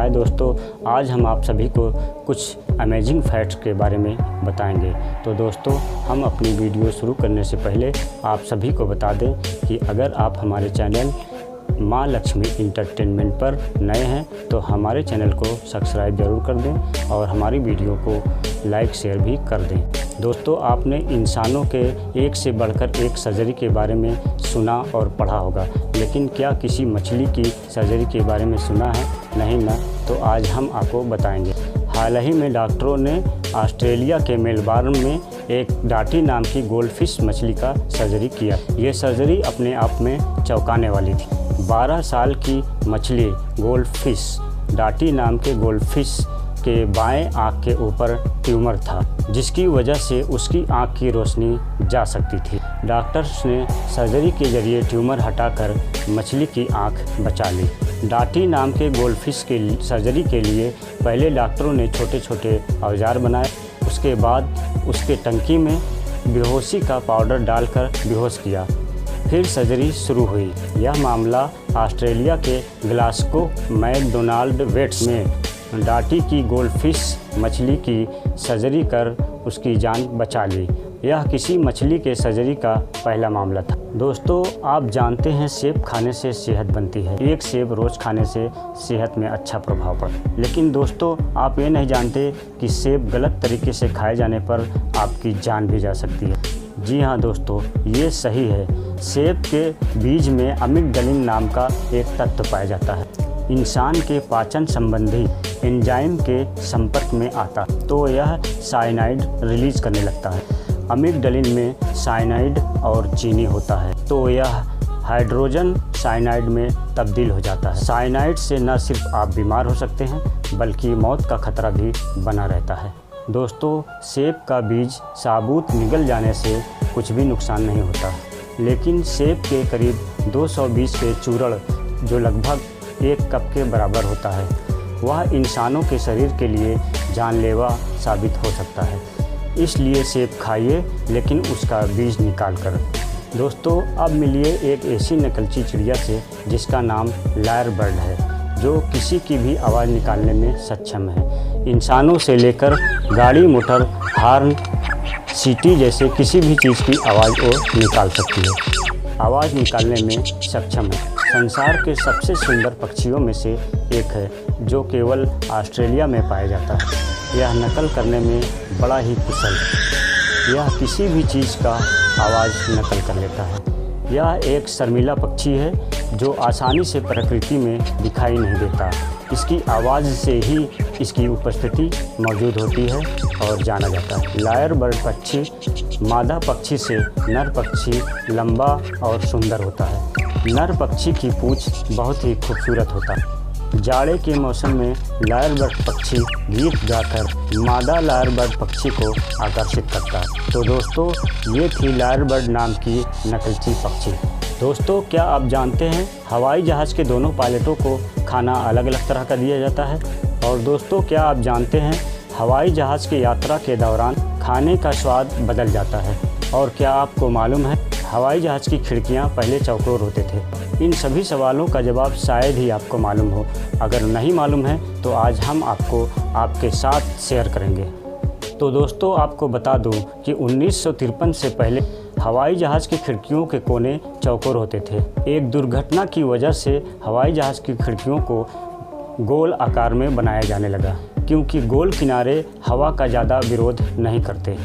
हाय दोस्तों, आज हम आप सभी को कुछ अमेजिंग फैक्ट्स के बारे में बताएंगे। तो दोस्तों, हम अपनी वीडियो शुरू करने से पहले आप सभी को बता दें कि अगर आप हमारे चैनल माँ लक्ष्मी इंटरटेनमेंट पर नए हैं तो हमारे चैनल को सब्सक्राइब ज़रूर कर दें और हमारी वीडियो को लाइक शेयर भी कर दें। दोस्तों, आपने इंसानों के एक से बढ़कर एक सर्जरी के बारे में सुना और पढ़ा होगा, लेकिन क्या किसी मछली की सर्जरी के बारे में सुना है? नहीं ना, तो आज हम आपको बताएंगे। हाल ही में डॉक्टरों ने ऑस्ट्रेलिया के मेलबर्न में एक डाटी नाम की गोल्डफिश मछली का सर्जरी किया। ये सर्जरी अपने आप में चौंकाने वाली थी। 12 साल की मछली गोल्डफिश डाटी नाम के गोल्डफिश के बाएं आँख के ऊपर ट्यूमर था, जिसकी वजह से उसकी आँख की रोशनी जा सकती थी। डॉक्टर्स ने सर्जरी के जरिए ट्यूमर हटाकर मछली की आँख बचा ली। डाटी नाम के गोल्डफिश के सर्जरी के लिए पहले डॉक्टरों ने छोटे छोटे औजार बनाए, उसके बाद उसके टंकी में बेहोशी का पाउडर डालकर बेहोश किया। फिर सर्जरी शुरू हुई। यह मामला ऑस्ट्रेलिया के ग्लासगो मैकडोनाल्ड वेट्स में डाटी की गोल्डफिश मछली की सर्जरी कर उसकी जान बचा ली। यह किसी मछली के सर्जरी का पहला मामला था। दोस्तों, आप जानते हैं सेब खाने से सेहत बनती है। एक सेब रोज़ खाने से सेहत में अच्छा प्रभाव पड़ता है। लेकिन दोस्तों, आप ये नहीं जानते कि सेब गलत तरीके से खाए जाने पर आपकी जान भी जा सकती है। जी हाँ दोस्तों, ये सही है। सेब के बीज में अमिगडलिन नाम का एक तत्व पाया जाता है। इंसान के पाचन संबंधी एंजाइम के संपर्क में आता तो यह साइनाइड रिलीज करने लगता है। अमिगडलिन में साइनाइड और चीनी होता है तो यह हाइड्रोजन साइनाइड में तब्दील हो जाता है। साइनाइड से न सिर्फ आप बीमार हो सकते हैं बल्कि मौत का खतरा भी बना रहता है। दोस्तों, सेब का बीज साबुत निगल जाने से कुछ भी नुकसान नहीं होता, लेकिन सेब के करीब 220 के चूर्ण, जो लगभग 1 कप के बराबर होता है, वह इंसानों के शरीर के लिए जानलेवा साबित हो सकता है। इसलिए सेब खाइए, लेकिन उसका बीज निकाल कर। दोस्तों, अब मिलिए एक ऐसी नकलची चिड़िया से जिसका नाम लायर बर्ड है, जो किसी की भी आवाज़ निकालने में सक्षम है। इंसानों से लेकर गाड़ी, मोटर, हॉर्न, सीटी जैसे किसी भी चीज़ की आवाज़ वो निकाल सकती है। आवाज़ निकालने में सक्षम है। संसार के सबसे सुंदर पक्षियों में से एक है, जो केवल ऑस्ट्रेलिया में पाया जाता है। यह नकल करने में बड़ा ही कुशल है। यह किसी भी चीज़ का आवाज़ नकल कर लेता है। यह एक शर्मीला पक्षी है जो आसानी से प्रकृति में दिखाई नहीं देता। इसकी आवाज़ से ही इसकी उपस्थिति मौजूद होती है और जाना जाता है। लायर बर्ड पक्षी मादा पक्षी से नर पक्षी लंबा और सुंदर होता है। नर पक्षी की पूंछ बहुत ही खूबसूरत होता है। जाड़े के मौसम में लायर बर्ड पक्षी गीत गाकर मादा लायर बर्ड पक्षी को आकर्षित करता है। तो दोस्तों, ये थी लायर बर्ड नाम की नकलची पक्षी। दोस्तों, क्या आप जानते हैं हवाई जहाज़ के दोनों पायलटों को खाना अलग अलग तरह का दिया जाता है? और दोस्तों, क्या आप जानते हैं हवाई जहाज़ की यात्रा के दौरान खाने का स्वाद बदल जाता है? और क्या आपको मालूम है हवाई जहाज़ की खिड़कियां पहले चौकोर होते थे? इन सभी सवालों का जवाब शायद ही आपको मालूम हो। अगर नहीं मालूम है तो आज हम आपको आपके साथ शेयर करेंगे। तो दोस्तों, आपको बता दूं कि 1953 से पहले हवाई जहाज़ की खिड़कियों के कोने चौकोर होते थे। एक दुर्घटना की वजह से हवाई जहाज़ की खिड़कियों को गोल आकार में बनाया जाने लगा, क्योंकि गोल किनारे हवा का ज़्यादा विरोध नहीं करते।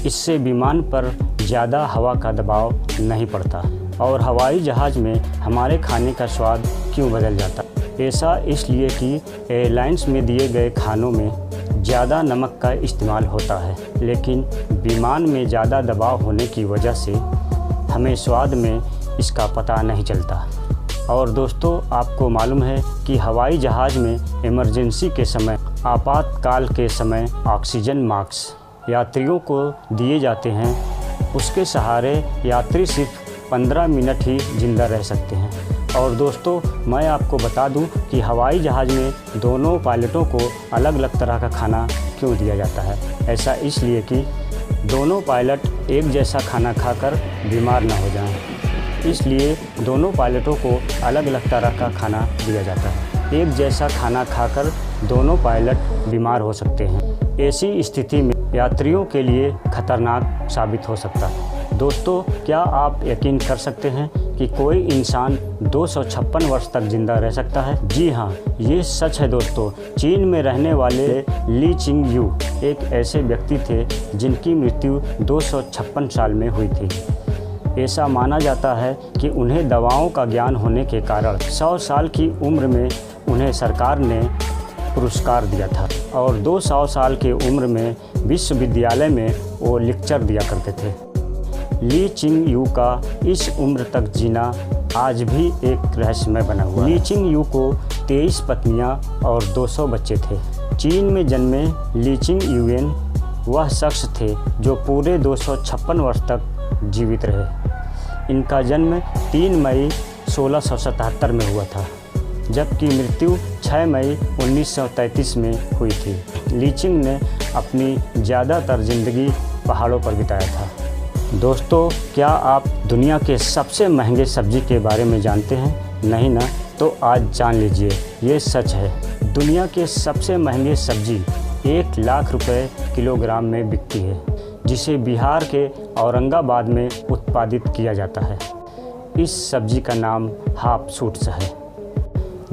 इससे विमान पर ज़्यादा हवा का दबाव नहीं पड़ता और हवाई जहाज़ में हमारे खाने का स्वाद क्यों बदल जाता। ऐसा इसलिए कि एयरलाइंस में दिए गए खानों में ज़्यादा नमक का इस्तेमाल होता है, लेकिन विमान में ज़्यादा दबाव होने की वजह से हमें स्वाद में इसका पता नहीं चलता। और दोस्तों, आपको मालूम है कि हवाई जहाज़ में इमरजेंसी के समय, आपातकाल के समय ऑक्सीजन मास्क यात्रियों को दिए जाते हैं। उसके सहारे यात्री सिर्फ 15 मिनट ही जिंदा रह सकते हैं। और दोस्तों, मैं आपको बता दूं कि हवाई जहाज़ में दोनों पायलटों को अलग अलग तरह का खाना क्यों दिया जाता है। ऐसा इसलिए कि दोनों पायलट एक जैसा खाना खाकर बीमार न हो जाएं। इसलिए दोनों पायलटों को अलग अलग तरह का खाना दिया जाता है। एक जैसा खाना खाकर दोनों पायलट बीमार हो सकते हैं। ऐसी स्थिति में यात्रियों के लिए खतरनाक साबित हो सकता है। दोस्तों, क्या आप यकीन कर सकते हैं कि कोई इंसान 256 वर्ष तक जिंदा रह सकता है? जी हाँ, ये सच है दोस्तों। चीन में रहने वाले ली चिंग यू एक ऐसे व्यक्ति थे जिनकी मृत्यु 256 साल में हुई थी। ऐसा माना जाता है कि उन्हें दवाओं का ज्ञान होने के कारण 100 साल की उम्र में उन्हें सरकार ने पुरस्कार दिया था और 200 साल की उम्र में विश्वविद्यालय में वो लेक्चर दिया करते थे। ली चिंग यू का इस उम्र तक जीना आज भी एक रहस्यमय बना हुआ है। ली चिंग यू को 23 पत्नियां और 200 बच्चे थे। चीन में जन्मे ली चिंग यूएन वह शख्स थे जो पूरे 256 वर्ष तक जीवित रहे। इनका जन्म 3 मई 1677 में हुआ था, जबकि मृत्यु 6 मई 1933 में हुई थी। ली चिंग ने अपनी ज़्यादातर ज़िंदगी पहाड़ों पर बिताया था। दोस्तों, क्या आप दुनिया के सबसे महंगे सब्जी के बारे में जानते हैं? नहीं ना? तो आज जान लीजिए, ये सच है। दुनिया के सबसे महंगे सब्जी 1 लाख रुपए किलोग्राम में बिकती है, जिसे बिहार के औरंगाबाद में उत्पादित किया जाता है। इस सब्जी का नाम हाफ सूट्स है,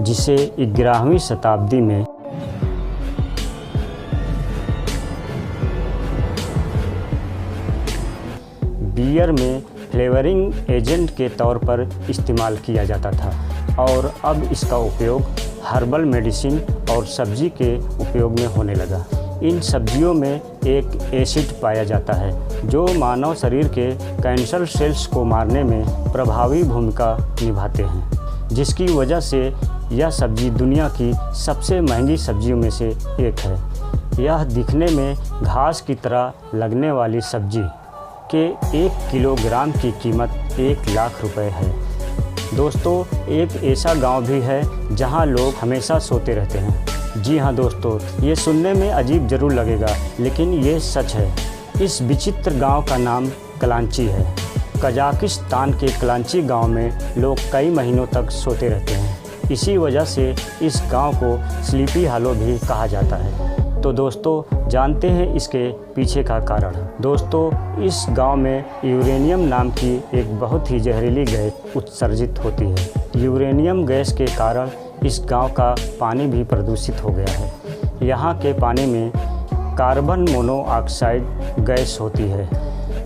जिसे 11वीं शताब्दी में बियर में फ्लेवरिंग एजेंट के तौर पर इस्तेमाल किया जाता था और अब इसका उपयोग हर्बल मेडिसिन और सब्जी के उपयोग में होने लगा। इन सब्जियों में एक एसिड पाया जाता है जो मानव शरीर के कैंसर सेल्स को मारने में प्रभावी भूमिका निभाते हैं, जिसकी वजह से यह सब्जी दुनिया की सबसे महंगी सब्जियों में से एक है। यह दिखने में घास की तरह लगने वाली सब्जी के 1 किलोग्राम की कीमत 1 लाख रुपए है। दोस्तों, एक ऐसा गांव भी है जहां लोग हमेशा सोते रहते हैं। जी हाँ दोस्तों, ये सुनने में अजीब ज़रूर लगेगा, लेकिन ये सच है। इस विचित्र गांव का नाम कलांची है। कजाकिस्तान के कलांची गांव में लोग कई महीनों तक सोते रहते हैं। इसी वजह से इस गांव को स्लीपी हॉलो भी कहा जाता है। तो दोस्तों, जानते हैं इसके पीछे का कारण। दोस्तों, इस गांव में यूरेनियम नाम की एक बहुत ही जहरीली गैस उत्सर्जित होती है। यूरेनियम गैस के कारण इस गांव का पानी भी प्रदूषित हो गया है। यहाँ के पानी में कार्बन मोनोऑक्साइड गैस होती है,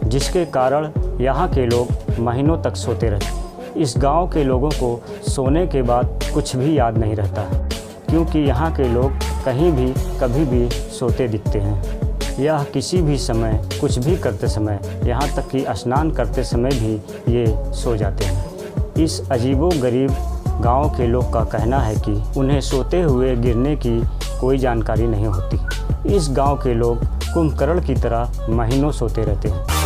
जिसके कारण यहाँ के लोग महीनों तक सोते रहते। इस गांव के लोगों को सोने के बाद कुछ भी याद नहीं रहता, क्योंकि यहाँ के लोग कहीं भी कभी भी सोते दिखते हैं। यह किसी भी समय कुछ भी करते समय, यहाँ तक कि स्नान करते समय भी ये सो जाते हैं। इस अजीबोगरीब गांव के लोग का कहना है कि उन्हें सोते हुए गिरने की कोई जानकारी नहीं होती। इस गांव के लोग कुंभकर्ण की तरह महीनों सोते रहते हैं।